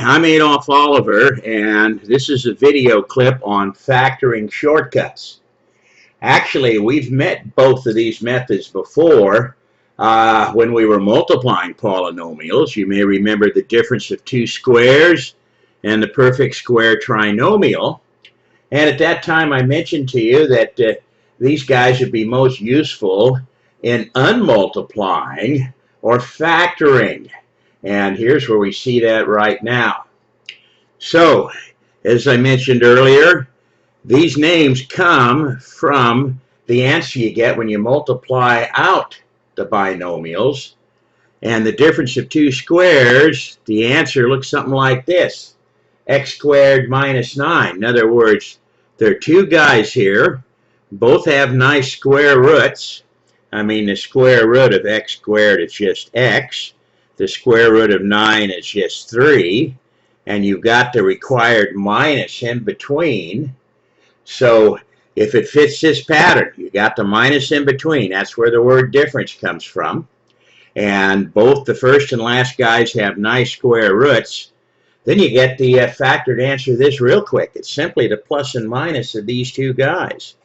I'm Adolph Oliver, and this is a video clip on factoring shortcuts. Actually, we've met both of these methods before when we were multiplying polynomials. You may remember the difference of two squares and the perfect square trinomial. And at that time, I mentioned to you that these guys would be most useful in unmultiplying or factoring. And here's where we see that right now. So, as I mentioned earlier, these names come from the answer you get when you multiply out the binomials. And the difference of two squares, the answer looks something like this. X squared minus 9. In other words, there are two guys here. Both have nice square roots. I mean, the square root of x squared is just x. The square root of 9 is just 3, and you've got the required minus in between. So if it fits this pattern, you got the minus in between. That's where the word difference comes from. And both the first and last guys have nice square roots. Then you get the factored answer to this real quick. It's simply the plus and minus of these two guys.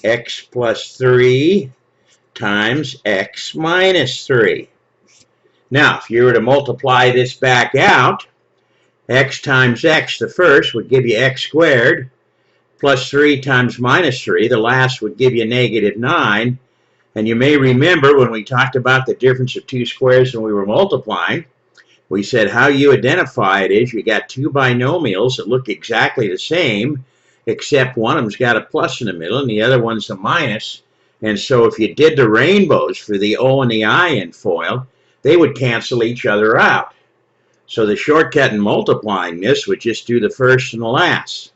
X plus 3 times x minus 3. Now, if you were to multiply this back out, x times x, the first, would give you x squared, plus 3 times minus 3, the last would give you negative 9. And you may remember when we talked about the difference of two squares when we were multiplying, we said how you identify it is you got two binomials that look exactly the same, except one of them's got a plus in the middle and the other one's a minus. And so if you did the rainbows for the O and the I in FOIL, they would cancel each other out. So the shortcut in multiplying this would just do the first and the last.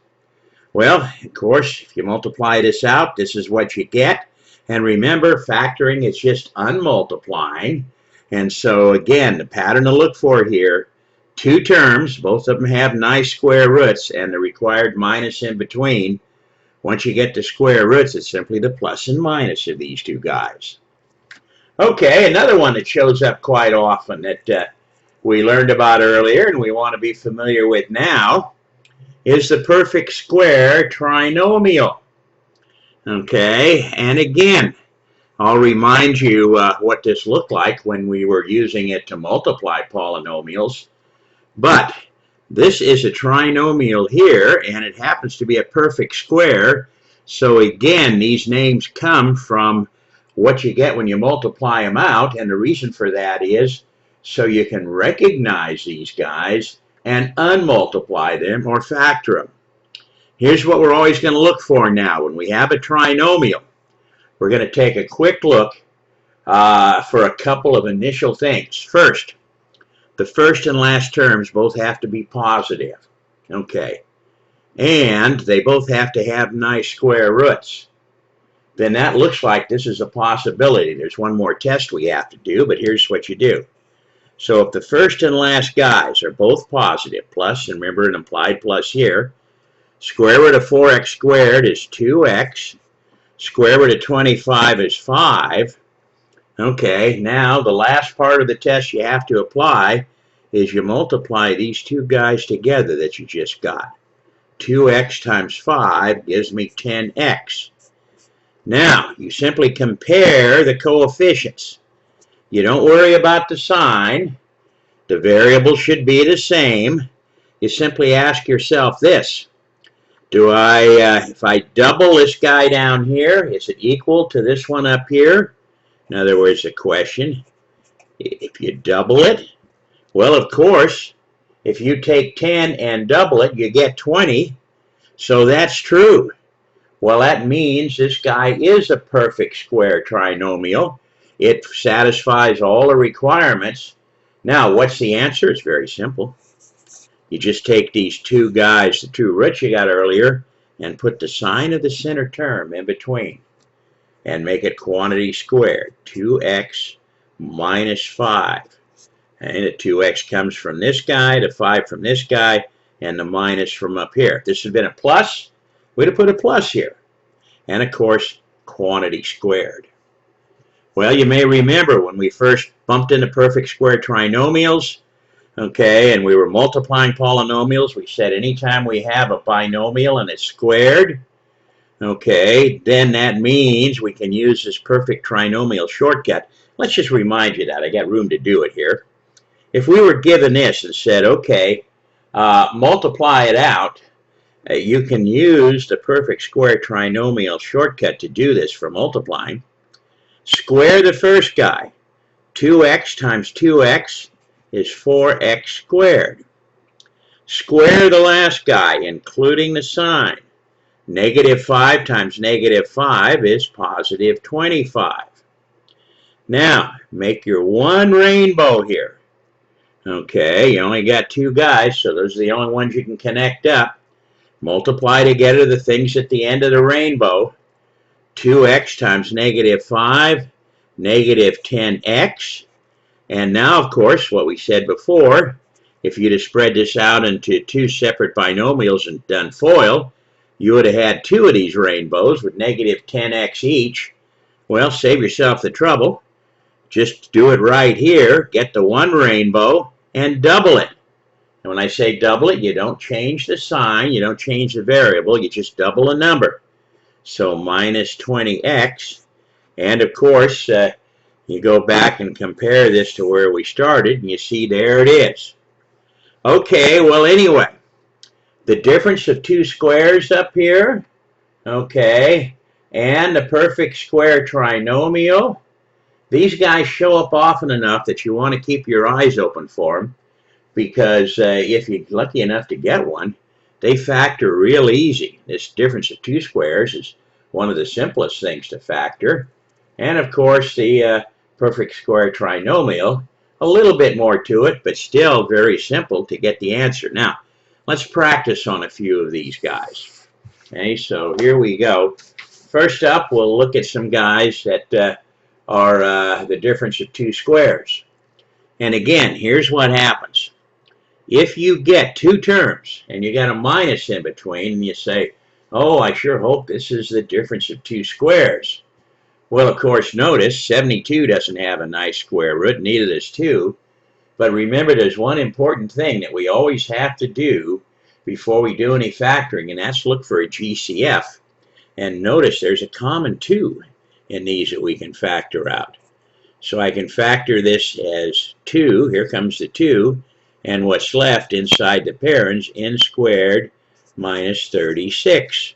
Well, of course, if you multiply this out, this is what you get. And remember, factoring is just unmultiplying. And so again, the pattern to look for here, two terms, both of them have nice square roots and the required minus in between. Once you get the square roots, it's simply the plus and minus of these two guys. Okay, another one that shows up quite often that we learned about earlier and we want to be familiar with now is the perfect square trinomial. Okay, and again, I'll remind you what this looked like when we were using it to multiply polynomials. But this is a trinomial here, and it happens to be a perfect square. So again, these names come from what you get when you multiply them out, and the reason for that is so you can recognize these guys and unmultiply them or factor them. Here's what we're always going to look for now. When we have a trinomial, we're going to take a quick look for a couple of initial things. First, the first and last terms both have to be positive. Okay. And they both have to have nice square roots. Then that looks like this is a possibility. There's one more test we have to do, but here's what you do. So if the first and last guys are both positive, plus, and remember an implied plus here, square root of 4x squared is 2x, square root of 25 is 5. Okay, now the last part of the test you have to apply is you multiply these two guys together that you just got. 2x times 5 gives me 10x. Now, you simply compare the coefficients. You don't worry about the sign. The variables should be the same. You simply ask yourself this. If I double this guy down here, is it equal to this one up here? In other words, the question, if you double it, well, of course, if you take 10 and double it, you get 20. So that's true. Well, that means this guy is a perfect square trinomial. It satisfies all the requirements. Now, what's the answer? It's very simple. You just take these two guys, the two roots you got earlier, and put the sign of the center term in between and make it quantity squared, 2x minus 5. And the 2x comes from this guy, the 5 from this guy, and the minus from up here. If this had been a plus, we'd have put a plus here. And of course, quantity squared. Well, you may remember when we first bumped into perfect square trinomials, Okay, and we were multiplying polynomials. We said anytime we have a binomial and it's squared, okay, then that means we can use this perfect trinomial shortcut. Let's just remind you that. I got room to do it here. If we were given this and said, okay, multiply it out, you can use the perfect square trinomial shortcut to do this for multiplying. Square the first guy. 2x times 2x is 4x squared. Square the last guy, including the sign. Negative 5 times negative 5 is positive 25. Now, make your one rainbow here. Okay, you only got two guys, so those are the only ones you can connect up. Multiply together the things at the end of the rainbow. 2x times negative 5, negative 10x. And now, of course, what we said before, if you'd have spread this out into two separate binomials and done FOIL, you would have had two of these rainbows with negative 10x each. Well, save yourself the trouble. Just do it right here. Get the one rainbow and double it. And when I say double it, you don't change the sign, you don't change the variable, you just double a number. So minus 20x, and of course, you go back and compare this to where we started, and you see there it is. Okay, well anyway, the difference of two squares up here, okay, and the perfect square trinomial, these guys show up often enough that you want to keep your eyes open for them, because if you're lucky enough to get one, they factor real easy. This difference of two squares is one of the simplest things to factor. And of course, the perfect square trinomial, a little bit more to it, but still very simple to get the answer. Now, let's practice on a few of these guys. Okay, so here we go. First up, we'll look at some guys that are the difference of two squares. And again, here's what happens. If you get two terms and you got a minus in between and you say, oh, I sure hope this is the difference of two squares. Well, of course, notice 72 doesn't have a nice square root, neither does 2. But remember, there's one important thing that we always have to do before we do any factoring, and that's look for a GCF. And notice there's a common 2 in these that we can factor out. So I can factor this as 2. Here comes the 2. And what's left inside the parens, n squared minus 36.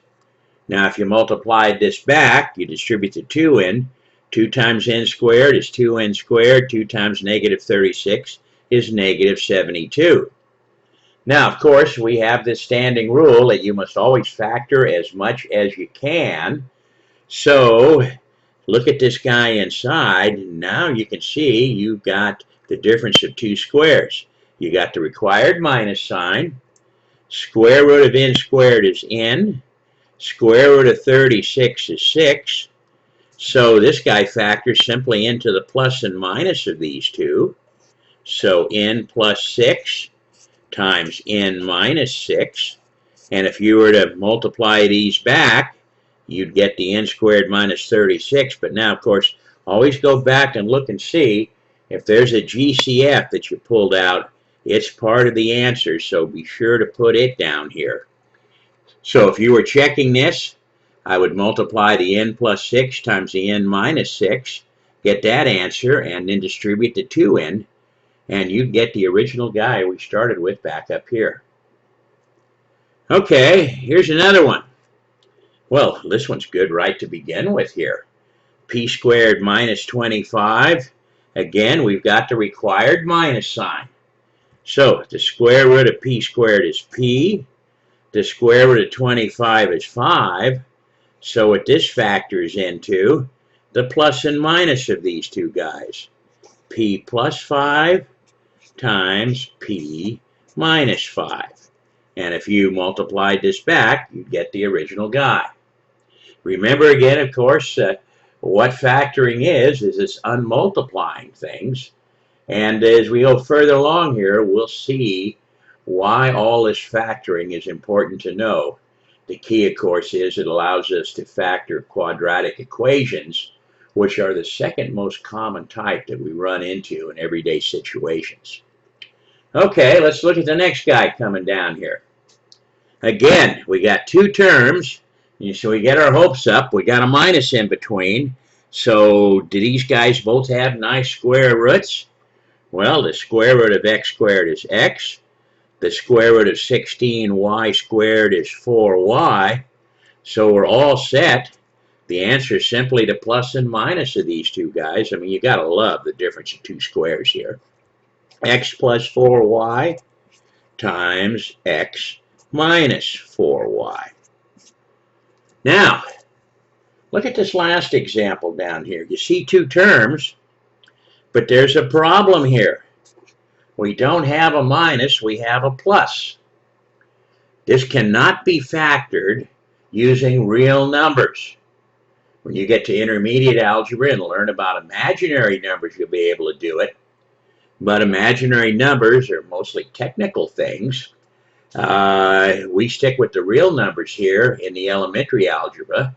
Now, if you multiplied this back, you distribute the 2 in. 2 times n squared is 2n squared. 2 times negative 36 is negative 72. Now, of course, we have this standing rule that you must always factor as much as you can. So, look at this guy inside. Now you can see you've got the difference of two squares. You got the required minus sign. Square root of n squared is n. Square root of 36 is 6. So this guy factors simply into the plus and minus of these two. So n plus 6 times n minus 6. And if you were to multiply these back, you'd get the n squared minus 36. But now, of course, always go back and look and see if there's a GCF that you pulled out. It's part of the answer, so be sure to put it down here. So if you were checking this, I would multiply the n plus 6 times the n minus 6, get that answer, and then distribute the 2n, and you'd get the original guy we started with back up here. Okay, here's another one. Well, this one's good right to begin with here. P squared minus 25. Again, we've got the required minus sign. So the square root of p squared is p. The square root of 25 is 5. So what this factors into, the plus and minus of these two guys. P plus 5 times p minus 5. And if you multiplied this back, you get the original guy. Remember again, of course, what factoring is it's unmultiplying things. And as we go further along here, we'll see why all this factoring is important to know. The key, of course, is it allows us to factor quadratic equations, which are the second most common type that we run into in everyday situations. Okay, let's look at the next guy coming down here. Again, we got two terms, so we get our hopes up. We got a minus in between. So do these guys both have nice square roots? Well, the square root of x squared is x. The square root of 16y squared is 4y. So we're all set. The answer is simply the plus and minus of these two guys. I mean, you got to love the difference of two squares here. X plus 4y times x minus 4y. Now, look at this last example down here. You see two terms, but there's a problem here. We don't have a minus, we have a plus. This cannot be factored using real numbers. When you get to intermediate algebra and learn about imaginary numbers, you'll be able to do it. But imaginary numbers are mostly technical things. We stick with the real numbers here in the elementary algebra,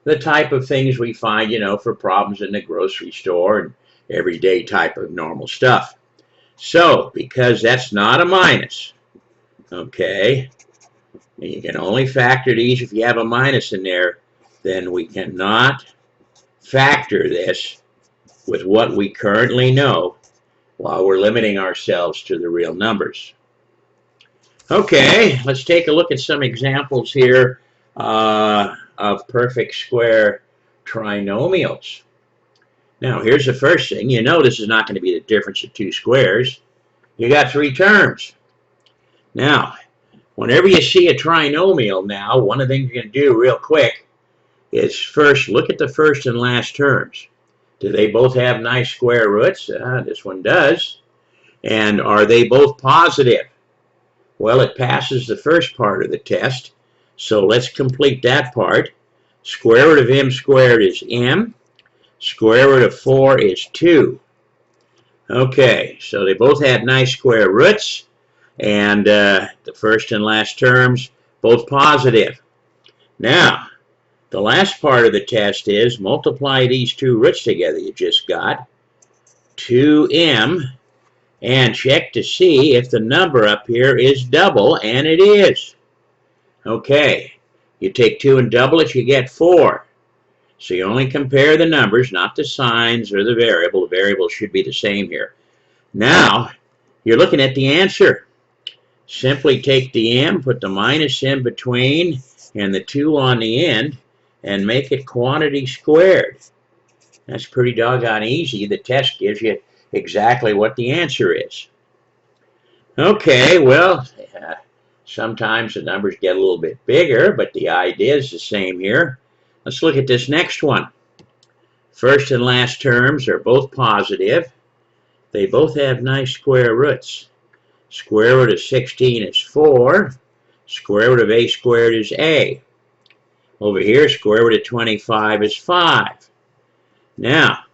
the type of things we find, for problems in the grocery store and everyday type of normal stuff. So, because that's not a minus, okay, and you can only factor these if you have a minus in there, then we cannot factor this with what we currently know while we're limiting ourselves to the real numbers. Okay, let's take a look at some examples here of perfect square trinomials. Now, here's the first thing. You know this is not going to be the difference of two squares. You got three terms. Now, whenever you see a trinomial now, one of the things you're going to do real quick is first look at the first and last terms. Do they both have nice square roots? This one does. And are they both positive? Well, it passes the first part of the test. So let's complete that part. Square root of m squared is m. Square root of 4 is 2. Okay, so they both have nice square roots, and the first and last terms both positive. Now, the last part of the test is multiply these two roots together you just got, 2m, and check to see if the number up here is double, and it is. Okay, you take 2 and double it, you get 4. So you only compare the numbers, not the signs or the variable. The variable should be the same here. Now, you're looking at the answer. Simply take the m, put the minus in between, and the 2 on the end, and make it quantity squared. That's pretty doggone easy. The test gives you exactly what the answer is. Okay, well, sometimes the numbers get a little bit bigger, but the idea is the same here. Let's look at this next one. First and last terms are both positive. They both have nice square roots. Square root of 16 is 4. Square root of a squared is a. Over here, square root of 25 is 5. Now,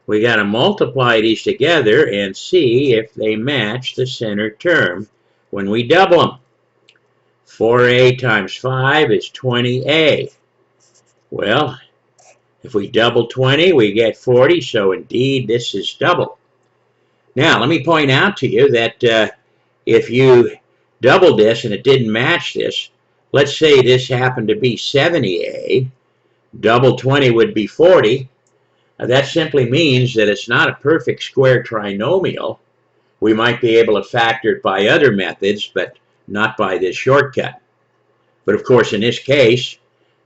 we got to multiply these together and see if they match the center term when we double them. 4a times 5 is 20a. Well, if we double 20, we get 40, so indeed this is double. Now, let me point out to you that if you doubled this and it didn't match this, let's say this happened to be 70a, double 20 would be 40. That simply means that it's not a perfect square trinomial. We might be able to factor it by other methods, but not by this shortcut. But of course, in this case,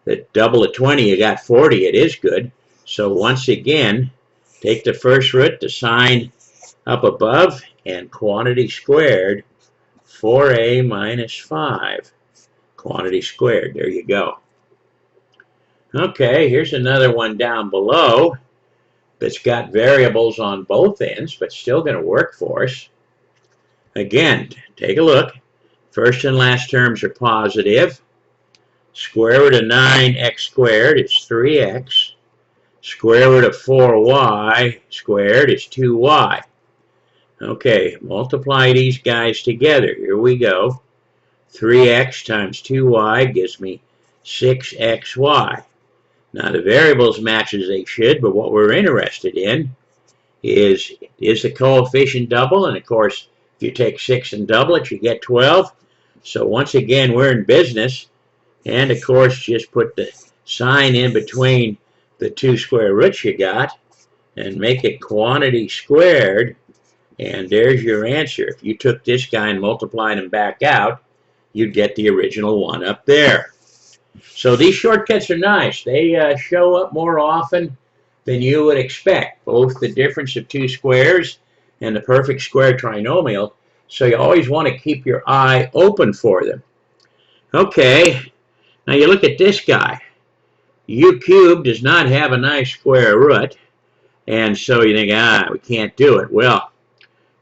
that double of 20, you got 40, it is good. So once again, take the first root, the sign up above, and quantity squared, 4a minus 5. Quantity squared, there you go. Okay, here's another one down below that's got variables on both ends, but still going to work for us. Again, take a look. First and last terms are positive. Square root of 9x squared is 3x. Square root of 4y squared is 2y. Okay, multiply these guys together. Here we go. 3x times 2y gives me 6xy. Now the variables match as they should, but what we're interested in is the coefficient double? And of course, If you take 6 and double it, you get 12. So once again, we're in business. And of course, just put the sign in between the two square roots you got and make it quantity squared. And there's your answer. If you took this guy and multiplied him back out, you'd get the original one up there. So these shortcuts are nice. They show up more often than you would expect, both the difference of two squares and the perfect square trinomial. So you always want to keep your eye open for them. Okay, now you look at this guy. U cubed does not have a nice square root, and so you think, we can't do it. Well,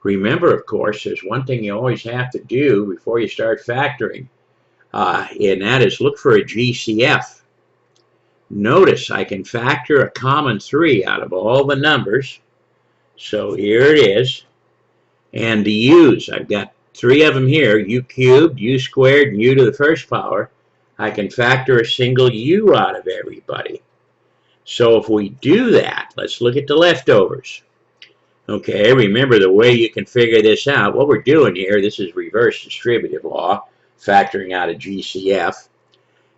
remember, of course, there's one thing you always have to do before you start factoring, and that is look for a GCF. Notice I can factor a common 3 out of all the numbers. So here it is. And the u's, I've got 3 of them here, u cubed, u squared, and u to the first power. I can factor a single u out of everybody. So if we do that, let's look at the leftovers. Okay, remember the way you can figure this out. What we're doing here, this is reverse distributive law, factoring out a GCF.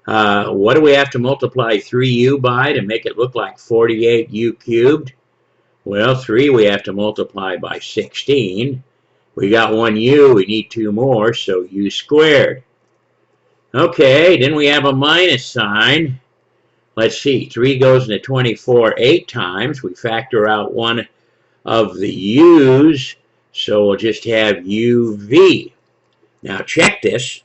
What do we have to multiply 3u by to make it look like 48u cubed? Well, 3 we have to multiply by 16. We got 1u, we need 2 more, so u squared. Okay, then we have a minus sign. Let's see, 3 goes into 24 8 times. We factor out one of the u's, so we'll just have uv. Now check this.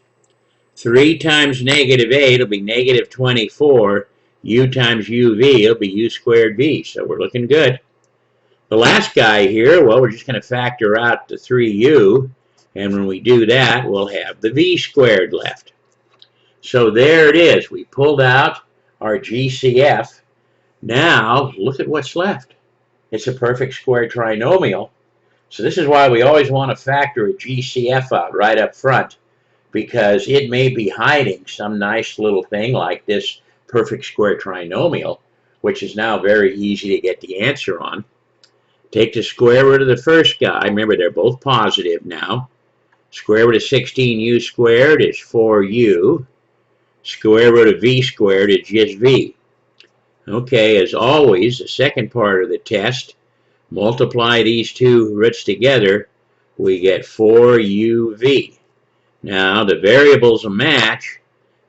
3 times negative 8 will be negative 24. U times uv will be u squared v. So we're looking good. The last guy here, well, we're just going to factor out the 3u. And when we do that, we'll have the v squared left. So there it is. We pulled out our GCF. Now, look at what's left. It's a perfect square trinomial. So this is why we always want to factor a GCF out right up front, because it may be hiding some nice little thing like this perfect square trinomial, which is now very easy to get the answer on. Take the square root of the first guy. Remember, they're both positive now. Square root of 16u squared is 4u. Square root of v squared is just v. Okay, as always, the second part of the test, multiply these two roots together, we get 4uv. Now, the variables will match,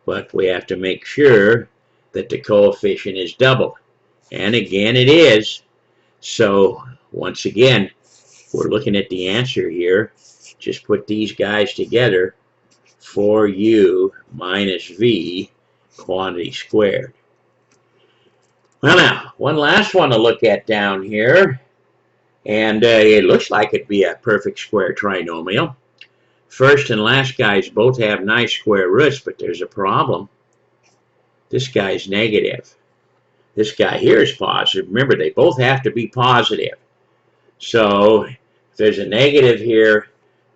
but we have to make sure that the coefficient is double. And again, it is. So, once again, we're looking at the answer here. Just put these guys together, 4u minus v, quantity squared. Well, now, one last one to look at down here. And it looks like it'd be a perfect square trinomial. First and last guys both have nice square roots, but there's a problem. This guy's negative. This guy here is positive. Remember, they both have to be positive. So if there's a negative here,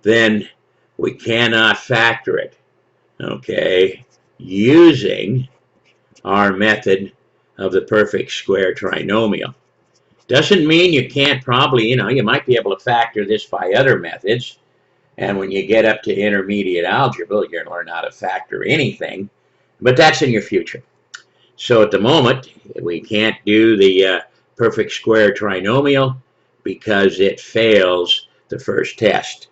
then we cannot factor it, okay, using our method of the perfect square trinomial. Doesn't mean you can't probably, you might be able to factor this by other methods. And when you get up to intermediate algebra, you're going to learn how to factor anything. But that's in your future. So at the moment, we can't do the perfect square trinomial because it fails the first test.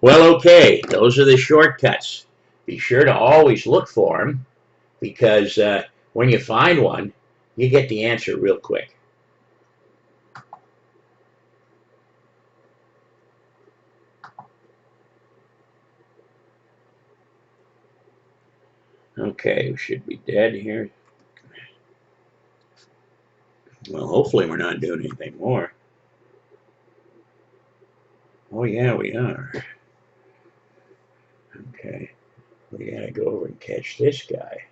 Well, okay, those are the shortcuts. Be sure to always look for them, because when you find one, you get the answer real quick. Okay, we should be dead here. Well, hopefully we're not doing anything more. Oh yeah, we are. Okay, we gotta go over and catch this guy.